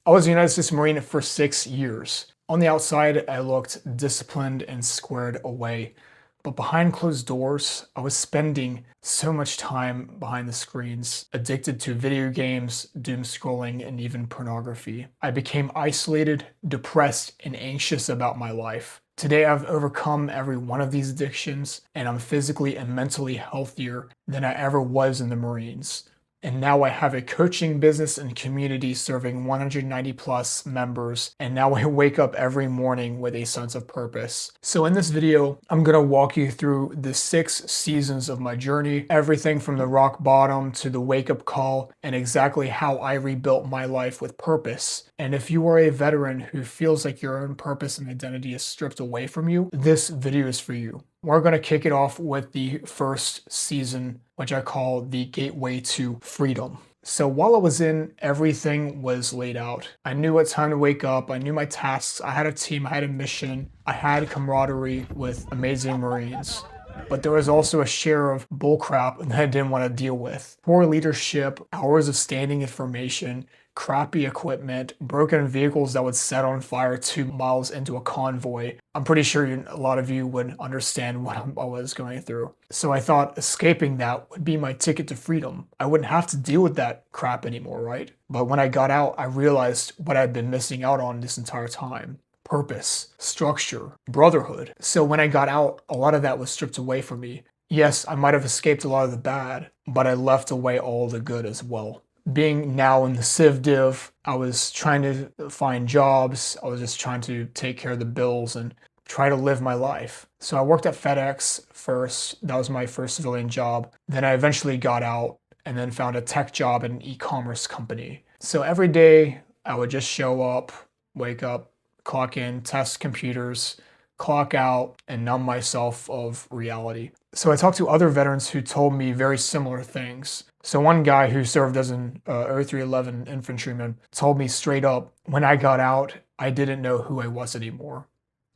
I was a United States Marine for 6 years. On the outside, I looked disciplined and squared away. But behind closed doors, I was spending so much time behind the screens, addicted to video games, doom scrolling, and even pornography. I became isolated, depressed, and anxious about my life. Today, I've overcome every one of these addictions, and I'm physically and mentally healthier than I ever was in the Marines. And now I have a coaching business and community serving 190 plus members. And now I wake up every morning with a sense of purpose. So in this video, I'm going to walk you through the 6 seasons of my journey, everything from the rock bottom to the wake up call, and exactly how I rebuilt my life with purpose. And if you are a veteran who feels like your own purpose and identity is stripped away from you, this video is for you. We're going to kick it off with the first season, which I call the gateway to freedom. So while I was in, everything was laid out. I knew what time to wake up. I knew my tasks. I had a team. I had a mission. I had camaraderie with amazing Marines. But there was also a share of bullcrap that I didn't want to deal with. Poor leadership, hours of standing information, crappy equipment, broken vehicles that would set on fire 2 miles into a convoy. I'm pretty sure a lot of you would understand what I was going through. So I thought escaping that would be my ticket to freedom. I wouldn't have to deal with that crap anymore, right? But when I got out, I realized what I'd been missing out on this entire time. Purpose, structure, brotherhood. So when I got out, a lot of that was stripped away from me. Yes, I might have escaped a lot of the bad, but I left away all the good as well. Being now in the Civ Div, I was trying to find jobs. I was just trying to take care of the bills and try to live my life. So I worked at FedEx first. That was my first civilian job. Then I eventually got out and then found a tech job at an e-commerce company. So every day I would just show up, wake up, clock in, test computers, clock out, and numb myself of reality. So I talked to other veterans who told me very similar things. So one guy who served as an 0311 infantryman told me straight up, when I got out, I didn't know who I was anymore.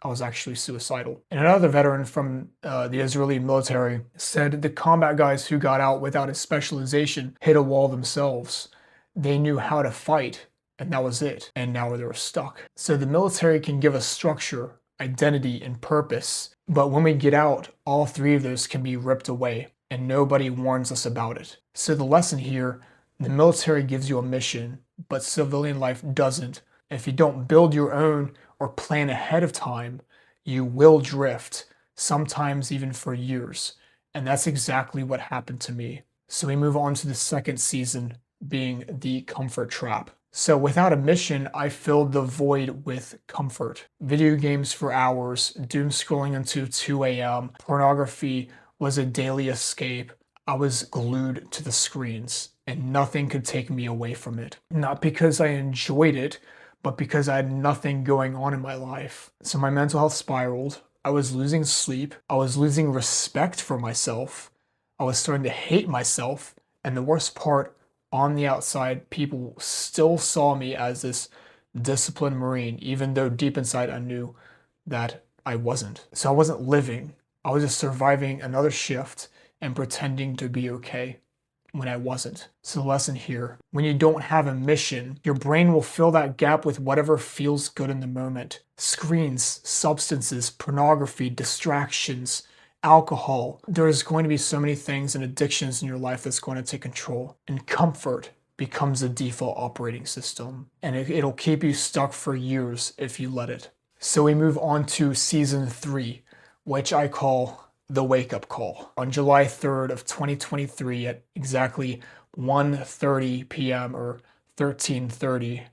I was actually suicidal. And another veteran from the Israeli military said the combat guys who got out without a specialization hit a wall themselves. They knew how to fight, and that was it. And now they were stuck. So the military can give us structure, identity, and purpose. But when we get out, all three of those can be ripped away, and nobody warns us about it. So the lesson here, the military gives you a mission, but civilian life doesn't. If you don't build your own or plan ahead of time, you will drift, sometimes even for years. And that's exactly what happened to me. So we move on to the second season, being the comfort trap. So without a mission, I filled the void with comfort. Video games for hours, doom scrolling until 2 a.m., pornography was a daily escape. I was glued to the screens, and nothing could take me away from it. Not because I enjoyed it, but because I had nothing going on in my life. So my mental health spiraled. I was losing sleep. I was losing respect for myself. I was starting to hate myself. And the worst part, on the outside, people still saw me as this disciplined Marine, even though deep inside I knew that I wasn't. So I wasn't living. I was just surviving another shift and pretending to be okay when I wasn't. So the lesson here, when you don't have a mission, your brain will fill that gap with whatever feels good in the moment. Screens, substances, pornography, distractions, alcohol. There's going to be so many things and addictions in your life that's going to take control. And comfort becomes the default operating system. And it'll keep you stuck for years if you let it. So we move on to season 3, which I call the wake-up call. On July 3rd of 2023 at exactly 1:30 p.m. or 13:30,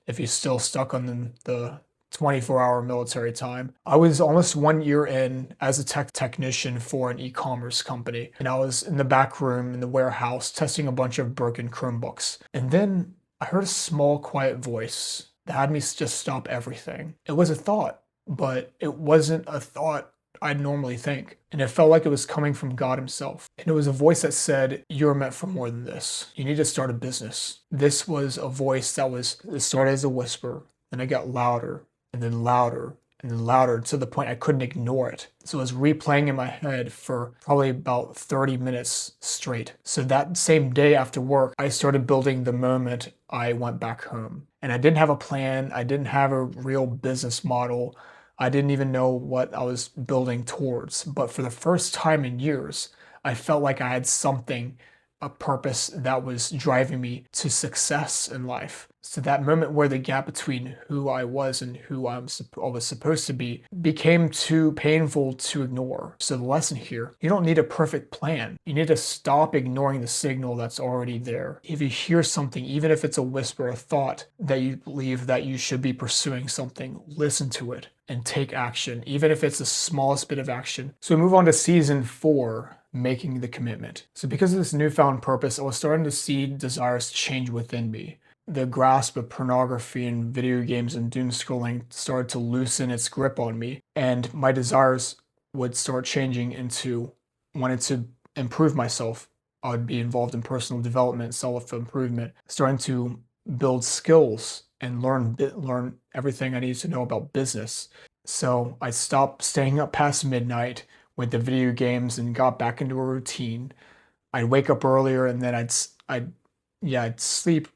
if you're still stuck on the 24-hour military time. I was almost 1 year in as a technician for an e-commerce company, and I was in the back room in the warehouse testing a bunch of broken Chromebooks. And then I heard a small, quiet voice that had me just stop everything. It was a thought, but it wasn't a thought I'd normally think. And it felt like it was coming from God himself. And it was a voice that said, you're meant for more than this. You need to start a business. This was a voice that started as a whisper, and it got louder, and then louder, and then louder to the point I couldn't ignore it. So it was replaying in my head for probably about 30 minutes straight. So that same day after work, I started building the moment I went back home. And I didn't have a plan, I didn't have a real business model. I didn't even know what I was building towards. But for the first time in years, I felt like I had something, a purpose that was driving me to success in life. So that moment where the gap between who I was and who I was supposed to be became too painful to ignore. So the lesson here, you don't need a perfect plan. You need to stop ignoring the signal that's already there. If you hear something, even if it's a whisper, a thought that you believe that you should be pursuing something, listen to it and take action, even if it's the smallest bit of action. So we move on to season 4, making the commitment. So because of this newfound purpose, I was starting to see desires change within me. The grasp of pornography and video games and doom scrolling started to loosen its grip on me, and my desires would start changing into wanting to improve myself. I would be involved in personal development, self-improvement, starting to build skills and learn everything I needed to know about business. So I stopped staying up past midnight with the video games and got back into a routine. I'd wake up earlier and then I'd sleep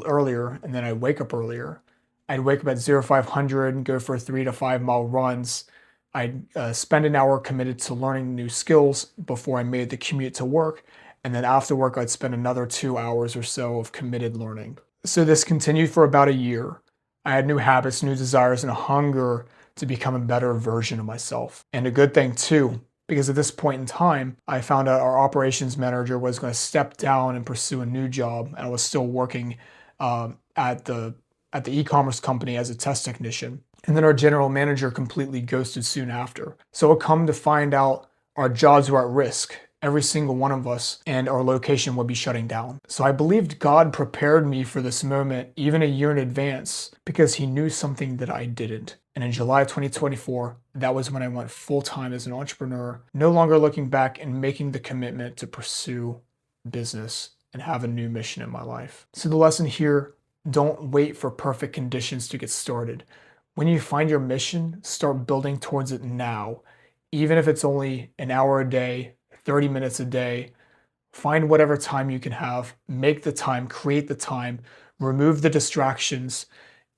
earlier and then I'd wake up earlier. I'd wake up at 0500 and go for 3 to 5 mile runs. I'd spend an hour committed to learning new skills before I made the commute to work. And then after work, I'd spend another 2 hours or so of committed learning. So this continued for about a year. I had new habits, new desires, and a hunger to become a better version of myself. And a good thing too, because at this point in time, I found out our operations manager was going to step down and pursue a new job, and I was still working at the e-commerce company as a test technician. And then our general manager completely ghosted soon after. So it come to find out our jobs were at risk, every single one of us, and our location would be shutting down. So I believed God prepared me for this moment even a year in advance because he knew something that I didn't. And in July 2024, that was when I went full-time as an entrepreneur, no longer looking back and making the commitment to pursue business and have a new mission in my life. So the lesson here, don't wait for perfect conditions to get started. When you find your mission, start building towards it now. Even if it's only an hour a day, 30 minutes a day, find whatever time you can have, make the time, create the time, remove the distractions,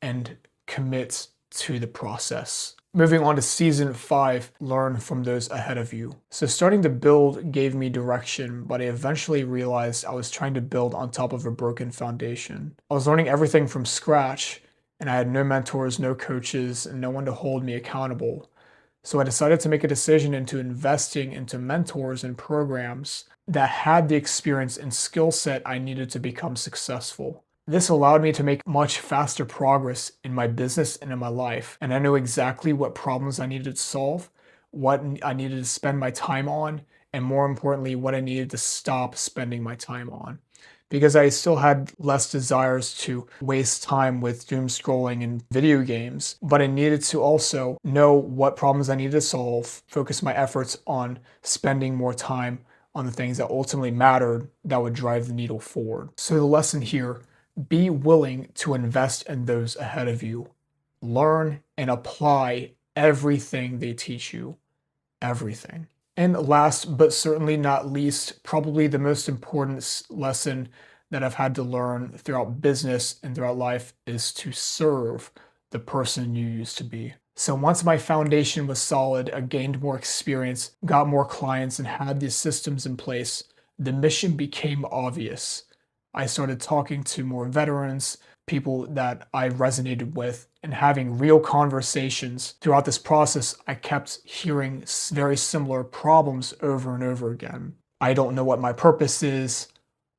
and commit to the process. Moving on to season 5, learn from those ahead of you. So starting to build gave me direction, but I eventually realized I was trying to build on top of a broken foundation. I was learning everything from scratch, and I had no mentors, no coaches, and no one to hold me accountable. So I decided to make a decision into investing into mentors and programs that had the experience and skill set I needed to become successful. This allowed me to make much faster progress in my business and in my life, and I knew exactly what problems I needed to solve, what I needed to spend my time on, and more importantly, what I needed to stop spending my time on. Because I still had less desires to waste time with doom scrolling and video games, but I needed to also know what problems I needed to solve, focus my efforts on spending more time on the things that ultimately mattered that would drive the needle forward. So the lesson here, be willing to invest in those ahead of you. Learn and apply everything they teach you. Everything. And last but certainly not least, probably the most important lesson that I've had to learn throughout business and throughout life is to serve the person you used to be. So once my foundation was solid, I gained more experience, got more clients, and had these systems in place, the mission became obvious. I started talking to more veterans, people that I resonated with, and having real conversations. Throughout this process, I kept hearing very similar problems over and over again. I don't know what my purpose is.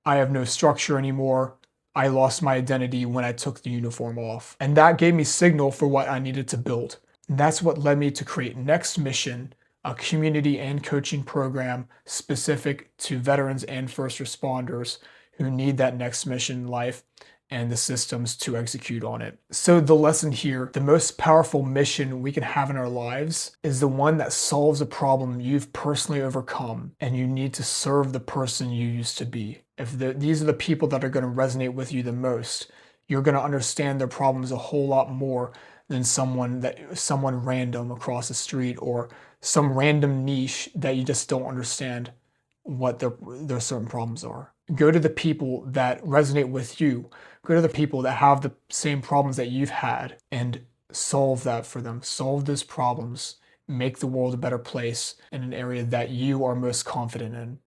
I have no structure anymore. I lost my identity when I took the uniform off. And that gave me signal for what I needed to build. And that's what led me to create Next Mission, a community and coaching program specific to veterans and first responders who need that next mission in life and the systems to execute on it. So the lesson here, the most powerful mission we can have in our lives is the one that solves a problem you've personally overcome, and you need to serve the person you used to be. If these are the people that are going to resonate with you the most, you're going to understand their problems a whole lot more than someone random across the street, or some random niche that you just don't understand what their certain problems are. Go to the people that resonate with you. Go to the people that have the same problems that you've had and solve that for them. Solve those problems. Make the world a better place in an area that you are most confident in.